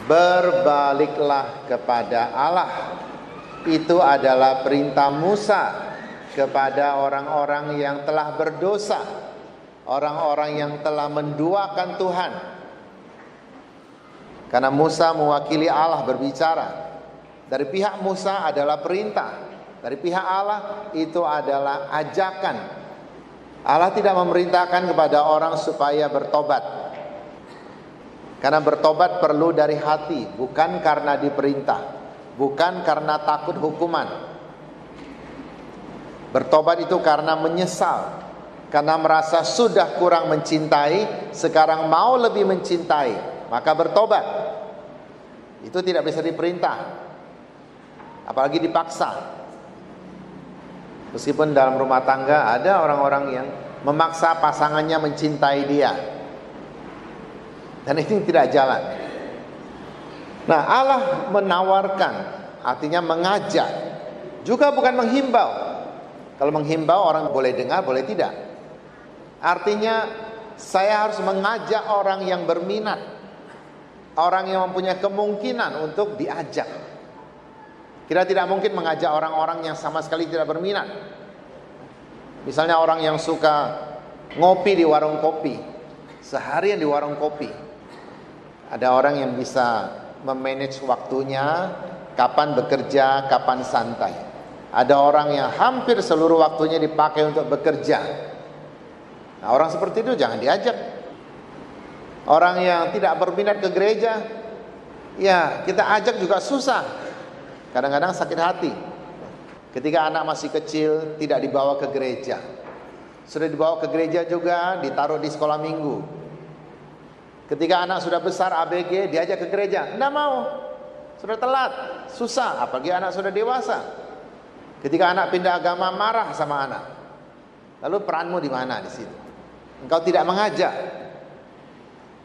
Berbaliklah kepada Allah. Itu adalah perintah Musa kepada orang-orang yang telah berdosa, orang-orang yang telah menduakan Tuhan. Karena Musa mewakili Allah berbicara. Dari pihak Musa adalah perintah, dari pihak Allah itu adalah ajakan. Allah tidak memerintahkan kepada orang supaya bertobat, karena bertobat perlu dari hati, bukan karena diperintah, bukan karena takut hukuman. Bertobat itu karena menyesal, karena merasa sudah kurang mencintai, sekarang mau lebih mencintai, maka bertobat. Itu tidak bisa diperintah, apalagi dipaksa. Meskipun dalam rumah tangga ada orang-orang yang memaksa pasangannya mencintai dia, dan ini tidak jalan. Nah, Allah menawarkan, artinya mengajak, juga bukan menghimbau. Kalau menghimbau orang boleh dengar, boleh tidak. Artinya saya harus mengajak orang yang berminat, orang yang mempunyai kemungkinan untuk diajak. Kita tidak mungkin mengajak orang-orang yang sama sekali tidak berminat. Misalnya orang yang suka ngopi di warung kopi, seharian di warung kopi. Ada orang yang bisa memanage waktunya, kapan bekerja, kapan santai. Ada orang yang hampir seluruh waktunya dipakai untuk bekerja. Nah, orang seperti itu jangan diajak. Orang yang tidak berminat ke gereja, ya kita ajak juga susah. Kadang-kadang sakit hati ketika anak masih kecil tidak dibawa ke gereja. Sudah dibawa ke gereja juga, ditaruh di sekolah minggu. Ketika anak sudah besar ABG, diajak ke gereja, enggak mau, sudah telat, susah. Apalagi anak sudah dewasa. Ketika anak pindah agama, marah sama anak. Lalu peranmu di mana di situ? Engkau tidak mengajak.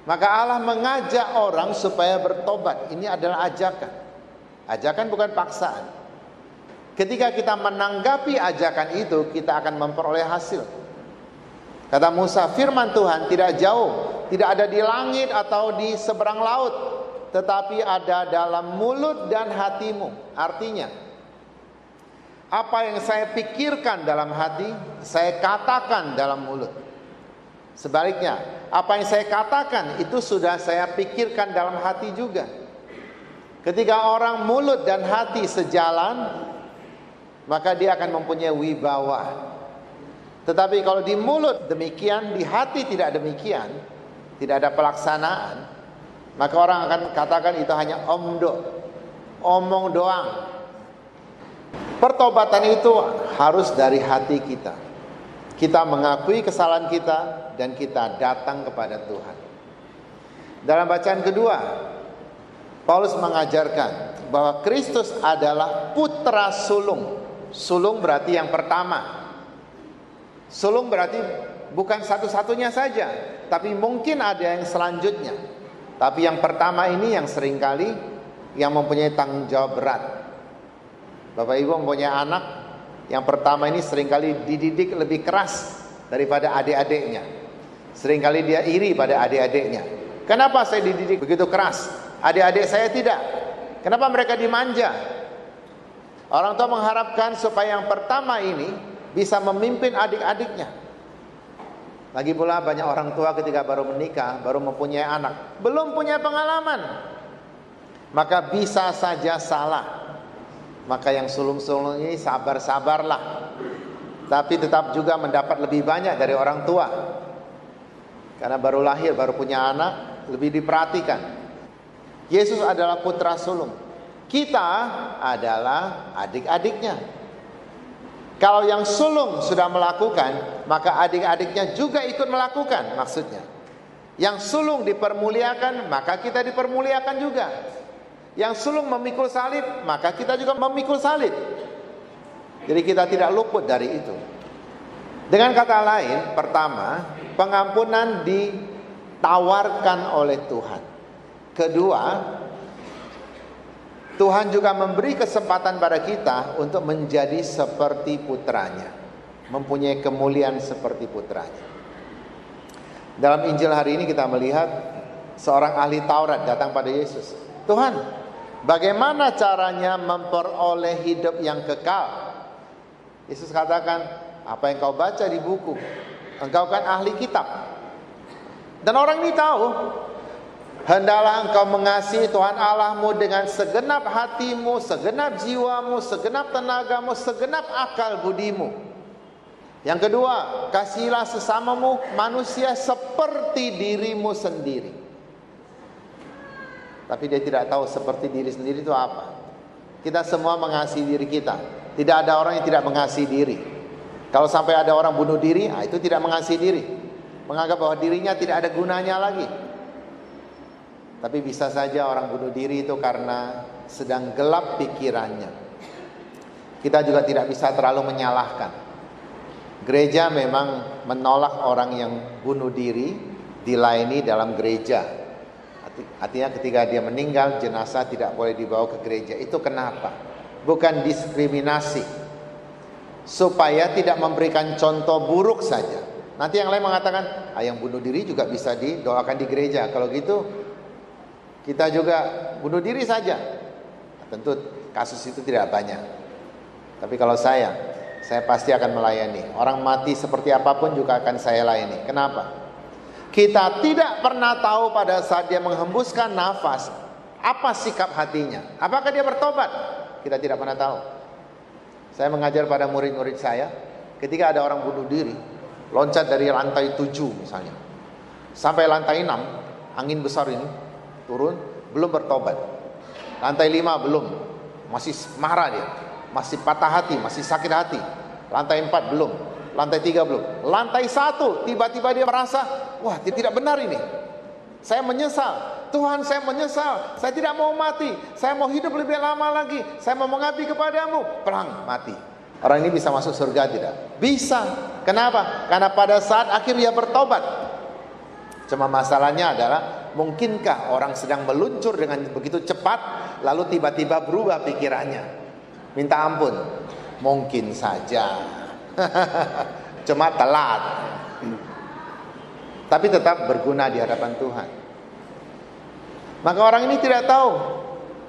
Maka Allah mengajak orang supaya bertobat. Ini adalah ajakan. Ajakan bukan paksaan. Ketika kita menanggapi ajakan itu, kita akan memperoleh hasil. Kata Musa, firman Tuhan tidak jauh, tidak ada di langit atau di seberang laut, tetapi ada dalam mulut dan hatimu. Artinya, apa yang saya pikirkan dalam hati, saya katakan dalam mulut. Sebaliknya, apa yang saya katakan itu sudah saya pikirkan dalam hati juga. Ketika orang mulut dan hati sejalan, maka dia akan mempunyai wibawa. Tetapi kalau di mulut demikian, di hati tidak demikian, tidak ada pelaksanaan, maka orang akan katakan itu hanya omong doang. Pertobatan itu harus dari hati kita. Kita mengakui kesalahan kita dan kita datang kepada Tuhan. Dalam bacaan kedua, Paulus mengajarkan bahwa Kristus adalah putra sulung. Sulung berarti yang pertama. Sulung berarti bukan satu-satunya saja, tapi mungkin ada yang selanjutnya. Tapi yang pertama ini yang seringkali yang mempunyai tanggung jawab berat. Bapak Ibu mempunyai anak, yang pertama ini seringkali dididik lebih keras daripada adik-adiknya. Seringkali dia iri pada adik-adiknya. Kenapa saya dididik begitu keras? Adik-adik saya tidak. Kenapa mereka dimanja? Orang tua mengharapkan supaya yang pertama ini bisa memimpin adik-adiknya. Lagi pula banyak orang tua ketika baru menikah, baru mempunyai anak, belum punya pengalaman, maka bisa saja salah. Maka yang sulung-sulung ini sabar-sabarlah, tapi tetap juga mendapat lebih banyak dari orang tua. Karena baru lahir, baru punya anak, lebih diperhatikan. Yesus adalah putra sulung. Kita adalah adik-adiknya. Kalau yang sulung sudah melakukan, maka adik-adiknya juga ikut melakukan, maksudnya. Yang sulung dipermuliakan, maka kita dipermuliakan juga. Yang sulung memikul salib, maka kita juga memikul salib. Jadi kita tidak luput dari itu. Dengan kata lain, pertama, pengampunan ditawarkan oleh Tuhan. Kedua, Tuhan juga memberi kesempatan pada kita untuk menjadi seperti putranya, mempunyai kemuliaan seperti putranya. Dalam Injil hari ini kita melihat seorang ahli Taurat datang pada Yesus. Tuhan, bagaimana caranya memperoleh hidup yang kekal? Yesus katakan, apa yang kau baca di buku? Engkau kan ahli kitab. Dan orang ini tahu, hendaklah engkau mengasihi Tuhan Allahmu dengan segenap hatimu, segenap jiwamu, segenap tenagamu, segenap akal budimu. Yang kedua, kasihilah sesamamu manusia seperti dirimu sendiri. Tapi dia tidak tahu seperti diri sendiri itu apa. Kita semua mengasihi diri kita. Tidak ada orang yang tidak mengasihi diri. Kalau sampai ada orang bunuh diri, itu tidak mengasihi diri. Menganggap bahwa dirinya tidak ada gunanya lagi. Tapi bisa saja orang bunuh diri itu karena sedang gelap pikirannya. Kita juga tidak bisa terlalu menyalahkan. Gereja memang menolak orang yang bunuh diri dilayani dalam gereja. Artinya ketika dia meninggal, jenazah tidak boleh dibawa ke gereja. Itu kenapa? Bukan diskriminasi, supaya tidak memberikan contoh buruk saja. Nanti yang lain mengatakan, yang bunuh diri juga bisa didoakan di gereja. Kalau gitu, kita juga bunuh diri saja. Tentu kasus itu tidak banyak. Tapi kalau saya pasti akan melayani. Orang mati seperti apapun juga akan saya layani. Kenapa? Kita tidak pernah tahu pada saat dia menghembuskan nafas, apa sikap hatinya. Apakah dia bertobat? Kita tidak pernah tahu. Saya mengajar pada murid-murid saya, ketika ada orang bunuh diri, loncat dari lantai 7 misalnya, sampai lantai 6, angin besar ini turun, belum bertobat. Lantai 5 belum, masih marah dia, masih patah hati, masih sakit hati. Lantai 4 belum, lantai 3 belum. Lantai 1 tiba-tiba dia merasa, wah tidak benar ini. Saya menyesal, Tuhan saya menyesal, saya tidak mau mati, saya mau hidup lebih lama lagi, saya mau mengabdi kepadamu. Perang, mati. Orang ini bisa masuk surga tidak? Bisa. Kenapa? Karena pada saat akhir dia bertobat. Cuma masalahnya adalah, mungkinkah orang sedang meluncur dengan begitu cepat, lalu tiba-tiba berubah pikirannya, minta ampun? Mungkin saja. Cuma telat. Tapi tetap berguna di hadapan Tuhan. Maka orang ini tidak tahu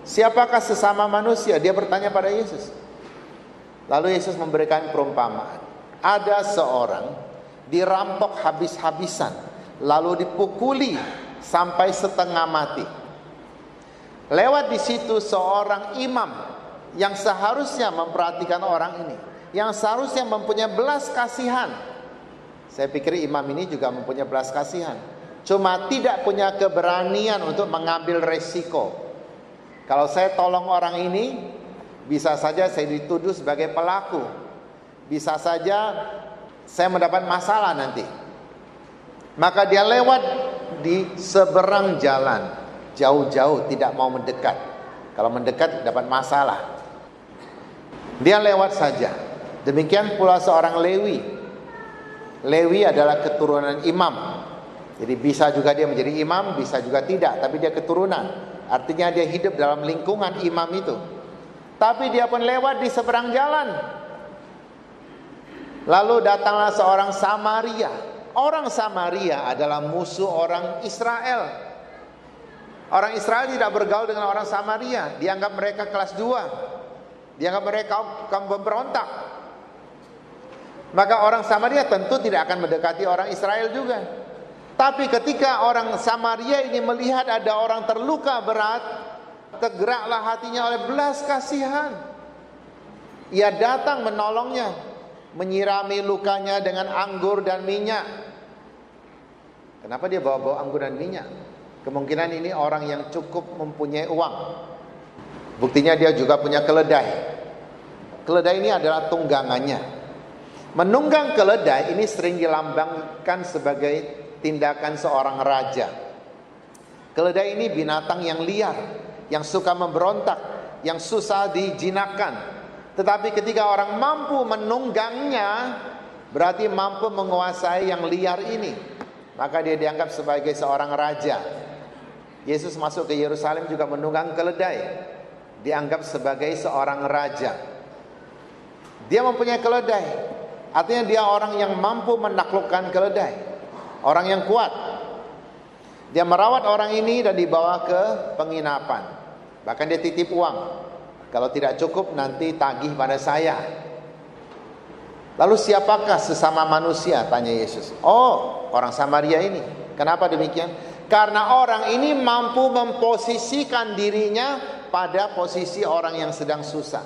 siapakah sesama manusia. Dia bertanya pada Yesus. Lalu Yesus memberikan perumpamaan. Ada seorang dirampok habis-habisan, lalu dipukuli sampai setengah mati. Lewat di situ seorang imam yang seharusnya memperhatikan orang ini, yang seharusnya mempunyai belas kasihan. Saya pikir imam ini juga mempunyai belas kasihan, cuma tidak punya keberanian untuk mengambil resiko. Kalau saya tolong orang ini, bisa saja saya dituduh sebagai pelaku, bisa saja saya mendapat masalah nanti. Maka dia lewat di seberang jalan, jauh-jauh, tidak mau mendekat. Kalau mendekat dapat masalah. Dia lewat saja. Demikian pula seorang Lewi. Lewi adalah keturunan imam. Jadi bisa juga dia menjadi imam, bisa juga tidak, tapi dia keturunan. Artinya dia hidup dalam lingkungan imam itu. Tapi dia pun lewat di seberang jalan. Lalu datanglah seorang Samaria. Orang Samaria adalah musuh orang Israel. Orang Israel tidak bergaul dengan orang Samaria. Dianggap mereka kelas 2. Dianggap mereka kaum pemberontak. Maka orang Samaria tentu tidak akan mendekati orang Israel juga. Tapi ketika orang Samaria ini melihat ada orang terluka berat, tergeraklah hatinya oleh belas kasihan. Ia datang menolongnya, menyirami lukanya dengan anggur dan minyak. Kenapa dia bawa-bawa anggur dan minyak? Kemungkinan ini orang yang cukup mempunyai uang. Buktinya dia juga punya keledai. Keledai ini adalah tunggangannya. Menunggang keledai ini sering dilambangkan sebagai tindakan seorang raja. Keledai ini binatang yang liar, yang suka memberontak, yang susah dijinakkan. Tetapi ketika orang mampu menunggangnya, berarti mampu menguasai yang liar ini. Maka dia dianggap sebagai seorang raja. Yesus masuk ke Yerusalem juga menunggang keledai, dianggap sebagai seorang raja. Dia mempunyai keledai, artinya dia orang yang mampu menaklukkan keledai, orang yang kuat. Dia merawat orang ini dan dibawa ke penginapan. Bahkan dia titip uang. Kalau tidak cukup nanti tagih pada saya. Lalu siapakah sesama manusia? Tanya Yesus. Oh, orang Samaria ini. Kenapa demikian? Karena orang ini mampu memposisikan dirinya pada posisi orang yang sedang susah.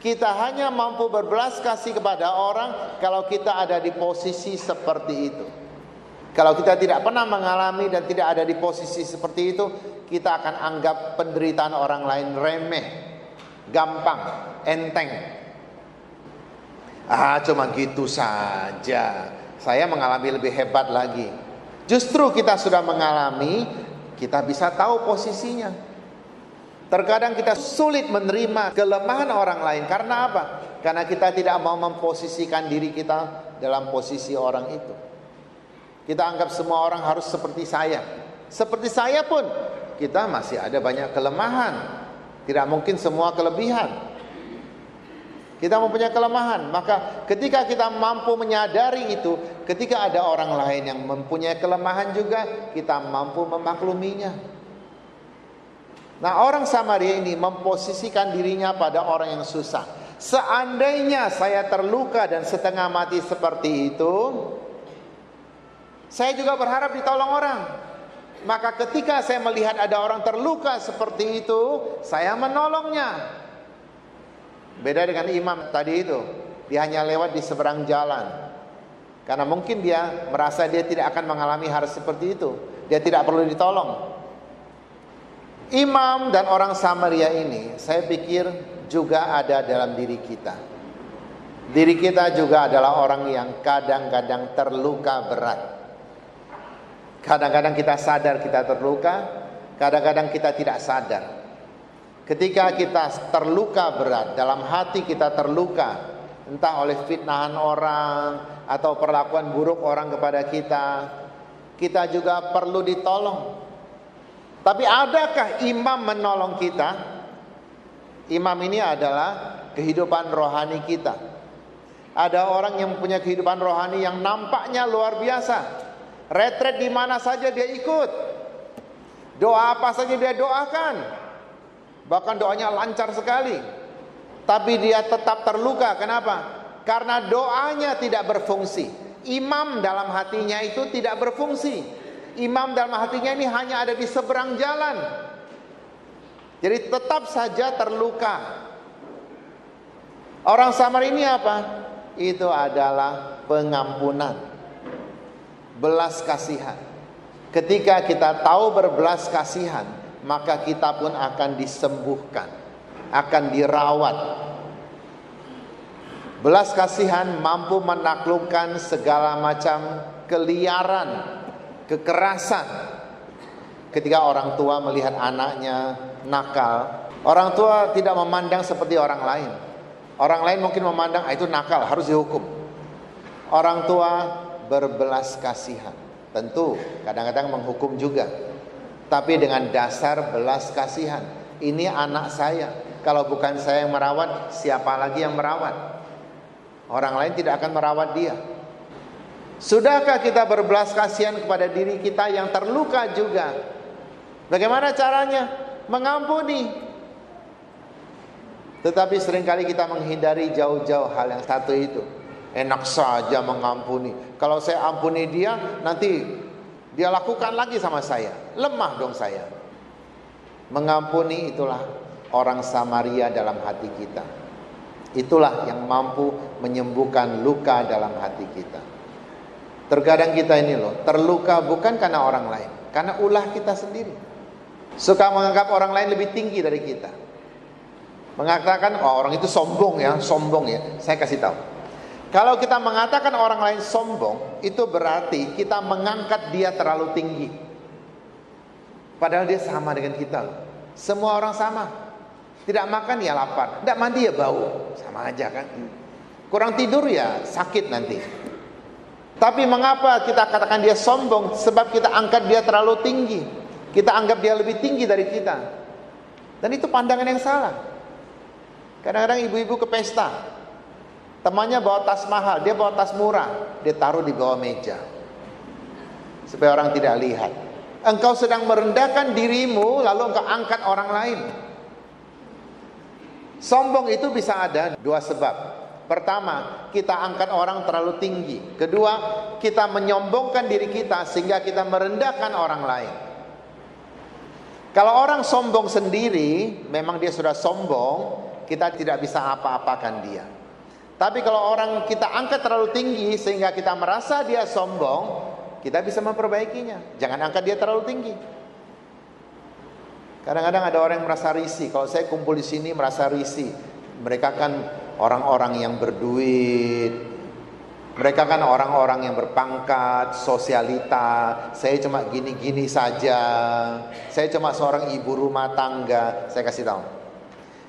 Kita hanya mampu berbelas kasih kepada orang kalau kita ada di posisi seperti itu. Kalau kita tidak pernah mengalami dan tidak ada di posisi seperti itu, kita akan anggap penderitaan orang lain remeh, gampang, enteng. Cuma gitu saja. Saya mengalami lebih hebat lagi. Justru kita sudah mengalami, kita bisa tahu posisinya. Terkadang kita sulit menerima kelemahan orang lain. Karena apa? Karena kita tidak mau memposisikan diri kita dalam posisi orang itu. Kita anggap semua orang harus seperti saya. Seperti saya pun kita masih ada banyak kelemahan. Tidak mungkin semua kelebihan. Kita mempunyai kelemahan. Maka ketika kita mampu menyadari itu, ketika ada orang lain yang mempunyai kelemahan juga, kita mampu memakluminya. Nah, orang Samaria ini memposisikan dirinya pada orang yang susah. Seandainya saya terluka dan setengah mati seperti itu, saya juga berharap ditolong orang. Maka ketika saya melihat ada orang terluka seperti itu, saya menolongnya. Beda dengan imam tadi itu. Dia hanya lewat di seberang jalan. Karena mungkin dia merasa dia tidak akan mengalami hal seperti itu. Dia tidak perlu ditolong. Imam dan orang Samaria ini, saya pikir juga ada dalam diri kita. Diri kita juga adalah orang yang kadang-kadang terluka berat. Kadang-kadang kita sadar kita terluka, kadang-kadang kita tidak sadar. Ketika kita terluka berat, dalam hati kita terluka, entah oleh fitnahan orang atau perlakuan buruk orang kepada kita juga perlu ditolong. Tapi adakah imam menolong kita? Imam ini adalah kehidupan rohani kita. Ada orang yang punya kehidupan rohani yang nampaknya luar biasa. Retret di mana saja dia ikut. Doa apa saja dia doakan. Bahkan doanya lancar sekali. Tapi dia tetap terluka. Kenapa? Karena doanya tidak berfungsi. Imam dalam hatinya itu tidak berfungsi. Imam dalam hatinya ini hanya ada di seberang jalan. Jadi tetap saja terluka. Orang Samaria ini apa? Itu adalah pengampunan, belas kasihan. Ketika kita tahu berbelas kasihan, maka kita pun akan disembuhkan, akan dirawat. Belas kasihan mampu menaklukkan segala macam keliaran, kekerasan. Ketika orang tua melihat anaknya nakal, orang tua tidak memandang seperti orang lain. Orang lain mungkin memandang itu nakal, harus dihukum. Orang tua berbelas kasihan. Tentu kadang-kadang menghukum juga, tapi dengan dasar belas kasihan. Ini anak saya, kalau bukan saya yang merawat, siapa lagi yang merawat? Orang lain tidak akan merawat dia. Sudahkah kita berbelas kasihan kepada diri kita yang terluka juga? Bagaimana caranya? Mengampuni. Tetapi seringkali kita menghindari jauh-jauh hal yang satu itu. Enak saja mengampuni. Kalau saya ampuni dia, nanti dia lakukan lagi sama saya. Lemah dong saya. Mengampuni itulah orang Samaria dalam hati kita. Itulah yang mampu menyembuhkan luka dalam hati kita. Terkadang kita ini terluka bukan karena orang lain, karena ulah kita sendiri. Suka menganggap orang lain lebih tinggi dari kita. Mengatakan orang itu sombong ya. Saya kasih tahu. Kalau kita mengatakan orang lain sombong, itu berarti kita mengangkat dia terlalu tinggi. Padahal dia sama dengan kita loh. Semua orang sama. Tidak makan ya lapar, tidak mandi ya bau, sama aja kan. Kurang tidur ya sakit nanti. Tapi mengapa kita katakan dia sombong? Sebab kita angkat dia terlalu tinggi. Kita anggap dia lebih tinggi dari kita. Dan itu pandangan yang salah. Kadang-kadang ibu-ibu ke pesta, temannya bawa tas mahal, dia bawa tas murah, dia taruh di bawah meja supaya orang tidak lihat. Engkau sedang merendahkan dirimu, lalu engkau angkat orang lain. Sombong itu bisa ada dua sebab. Pertama, kita angkat orang terlalu tinggi. Kedua, kita menyombongkan diri kita sehingga kita merendahkan orang lain. Kalau orang sombong sendiri, memang dia sudah sombong, kita tidak bisa apa-apakan dia. Tapi kalau orang kita angkat terlalu tinggi sehingga kita merasa dia sombong, kita bisa memperbaikinya. Jangan angkat dia terlalu tinggi. Kadang-kadang ada orang yang merasa risih. Kalau saya kumpul di sini merasa risih. Mereka kan orang-orang yang berduit. Mereka kan orang-orang yang berpangkat, sosialita. Saya cuma gini-gini saja. Saya cuma seorang ibu rumah tangga. Saya kasih tahu.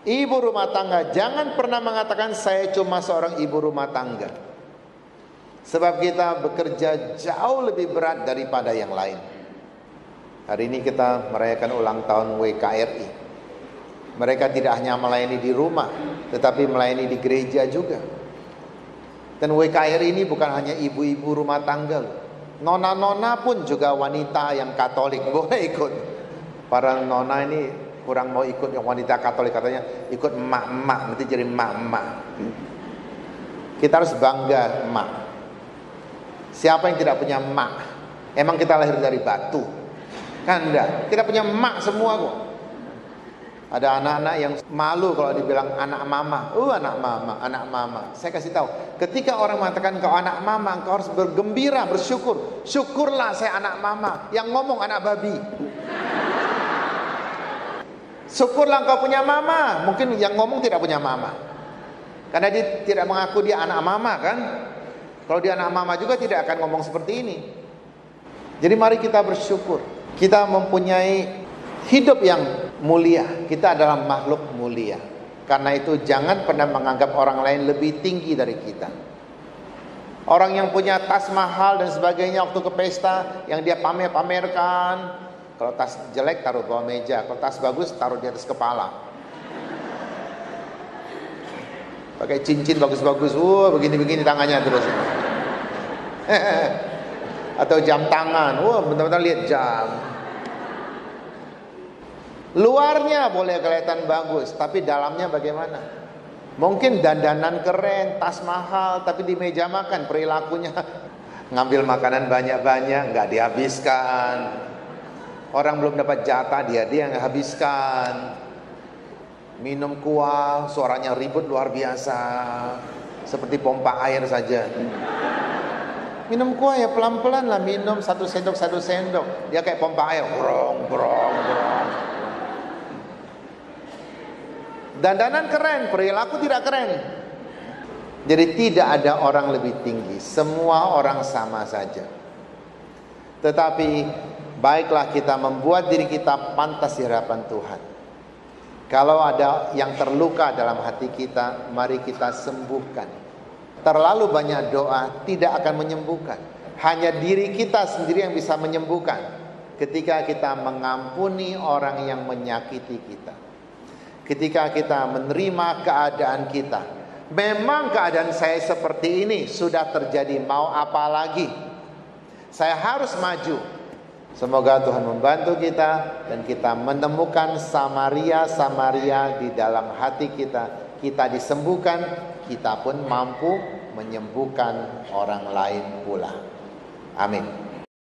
Ibu rumah tangga jangan pernah mengatakan saya cuma seorang ibu rumah tangga. Sebab kita bekerja jauh lebih berat daripada yang lain. Hari ini kita merayakan ulang tahun WKRI. Mereka tidak hanya melayani di rumah, tetapi melayani di gereja juga. Dan WKRI ini bukan hanya ibu-ibu rumah tangga loh. Nona-nona pun juga wanita yang Katolik boleh ikut. Para nona ini kurang mau ikut yang wanita Katolik, katanya ikut emak-emak, nanti jadi emak-emak. Kita harus bangga emak. Siapa yang tidak punya emak? Emang kita lahir dari batu? Kan enggak, kita punya emak semua kok. Ada anak-anak yang malu kalau dibilang anak mama. Anak mama, anak mama. Saya kasih tahu, ketika orang mengatakan kau anak mama, engkau harus bergembira, bersyukur. Syukurlah saya anak mama. Yang ngomong anak babi. Syukurlah engkau punya mama. Mungkin yang ngomong tidak punya mama, karena dia tidak mengaku dia anak mama kan. Kalau dia anak mama juga tidak akan ngomong seperti ini. Jadi mari kita bersyukur. Kita mempunyai hidup yang mulia. Kita adalah makhluk mulia. Karena itu jangan pernah menganggap orang lain lebih tinggi dari kita. Orang yang punya tas mahal dan sebagainya waktu ke pesta, yang dia pamer-pamerkan. Kalau tas jelek taruh bawah meja, kalau tas bagus taruh di atas kepala. Pakai cincin bagus-bagus, begini-begini tangannya terus. Atau jam tangan, bentar-bentar lihat jam. Luarnya boleh kelihatan bagus, tapi dalamnya bagaimana? Mungkin dandanan keren, tas mahal, tapi di meja makan perilakunya ngambil makanan banyak-banyak, nggak dihabiskan. Orang belum dapat jatah, dia yang habiskan. Minum kuah, suaranya ribut luar biasa, seperti pompa air saja. Minum kuah ya pelan-pelan lah, minum satu sendok. Dia kayak pompa air, brong. Dandanan keren, perilaku tidak keren. Jadi tidak ada orang lebih tinggi, semua orang sama saja. Tetapi baiklah kita membuat diri kita pantas di hadapan Tuhan. Kalau ada yang terluka dalam hati kita, mari kita sembuhkan. Terlalu banyak doa tidak akan menyembuhkan. Hanya diri kita sendiri yang bisa menyembuhkan. Ketika kita mengampuni orang yang menyakiti kita. Ketika kita menerima keadaan kita. Memang keadaan saya seperti ini sudah terjadi, mau apa lagi? Saya harus maju. Semoga Tuhan membantu kita dan kita menemukan Samaria di dalam hati kita. Kita disembuhkan, kita pun mampu menyembuhkan orang lain pula. Amin.